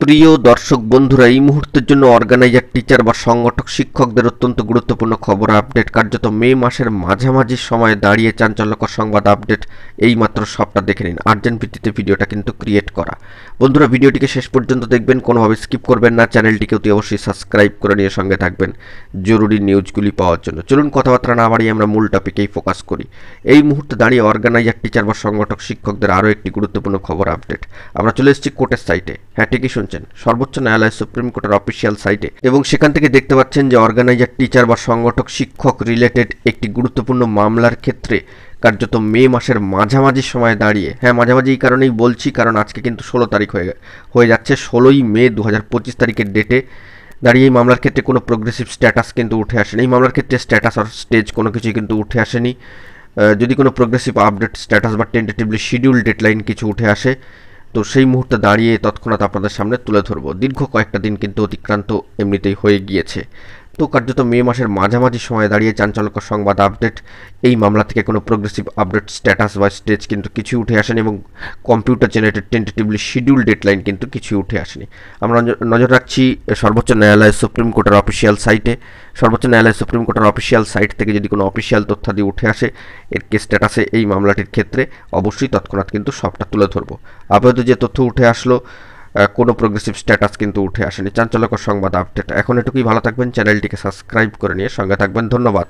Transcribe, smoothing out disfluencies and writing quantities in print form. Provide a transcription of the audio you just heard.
প্রিয় দর্শক বন্ধুরা, এই মুহূর্তের জন্য অর্গানাইজার, টিচার বা সংগঠক শিক্ষকদের অত্যন্ত গুরুত্বপূর্ণ খবর আপডেট। কার্যত মে মাসের মাঝামাঝি সময়ে দাঁড়িয়ে চাঞ্চল্যকর সংবাদ আপডেট এইমাত্র সবটা দেখে নিন। আর্জেন্ট ভিত্তিতে ভিডিওটা কিন্তু ক্রিয়েট করা। বন্ধুরা, ভিডিওটিকে শেষ পর্যন্ত দেখবেন, কোনোভাবে স্কিপ করবেন না। চ্যানেলটিকে অতি অবশ্যই সাবস্ক্রাইব করে নিয়ে সঙ্গে থাকবেন জরুরি নিউজগুলি পাওয়ার জন্য। চলুন কথাবার্তা না বাড়িয়ে আমরা মূল টপিকেই ফোকাস করি। এই মুহূর্তে দাঁড়িয়ে অর্গানাইজার, টিচার বা সংগঠক শিক্ষকদের আরও একটি গুরুত্বপূর্ণ খবর আপডেট। আমরা চলে এসেছি কোর্টের সাইটে। হ্যাঁ, ঠিকই শুনছেন, সর্বোচ্চ ন্যায়ালয় সুপ্রিম কোর্টের অফিসিয়াল সাইটে, এবং সেখান থেকে দেখতে পাচ্ছেন যে অর্গানাইজার, টিচার বা সংগঠক শিক্ষক রিলেটেড একটি গুরুত্বপূর্ণ মামলার ক্ষেত্রে কার্যত মে মাসের মাঝামাঝি সময়ে দাঁড়িয়ে, হ্যাঁ মাঝামাঝি এই কারণেই বলছি কারণ আজকে কিন্তু 16 তারিখ হয়ে যাচ্ছে। 16ই মে 2025 তারিখের ডেটে দাঁড়িয়ে এই মামলার ক্ষেত্রে কোনো প্রোগ্রেসিভ স্ট্যাটাস কিন্তু উঠে আসেনি। এই মামলার ক্ষেত্রে স্ট্যাটাস আর স্টেজ কোনো কিছুই কিন্তু উঠে আসেনি। যদি কোনো প্রোগ্রেসিভ আপডেট স্ট্যাটাস বা টেন্টেটিভলি শিডিউল ডেডলাইন কিছু উঠে আসে, তো সেই মুহূর্তে দাঁড়িয়ে তৎক্ষণাৎ আপনাদের সামনে তুলে ধরবো। দীর্ঘ কয়েকটা দিন কিন্তু অতিক্রান্ত এমনিতেই হয়ে গিয়েছে। তো কার্যত মে মাসের মাঝামাঝি সময়ে দাঁড়িয়ে চাঞ্চল্যকর সংবাদ আপডেট। এই মামলা থেকে কোনো প্রোগ্রেসিভ আপডেট স্ট্যাটাস বা স্টেজ কিন্তু কিছু উঠে আসেনি, এবং computer generated tentatively schedule deadline কিন্তু কিছু উঠে আসেনি। আমরা নজর রাখছি সর্বোচ্চ ন্যায়ালয় সুপ্রিম কোর্টের অফিসিয়াল সাইটে। সর্বোচ্চ ন্যায়ালয় সুপ্রিম কোর্টের অফিসিয়াল সাইট থেকে যদি কোনো অফিসিয়াল তথ্যাদি উঠে আসে এর কেস স্ট্যাটাসে এই মামলাটির ক্ষেত্রে, অবশ্যই তৎক্ষণাৎ কিন্তু সবটা তুলে ধরবো। আপাতত যে তথ্য উঠে আসলো, কোনো প্রোগ্রেসিভ স্ট্যাটাস কিন্তু উঠে আসেনি। চাঞ্চল্যকর সংবাদ আপডেট। এখন এটুকুই, ভালো থাকবেন, চ্যানেলটিকে সাবস্ক্রাইব করে নিয়ে সঙ্গে থাকবেন। ধন্যবাদ।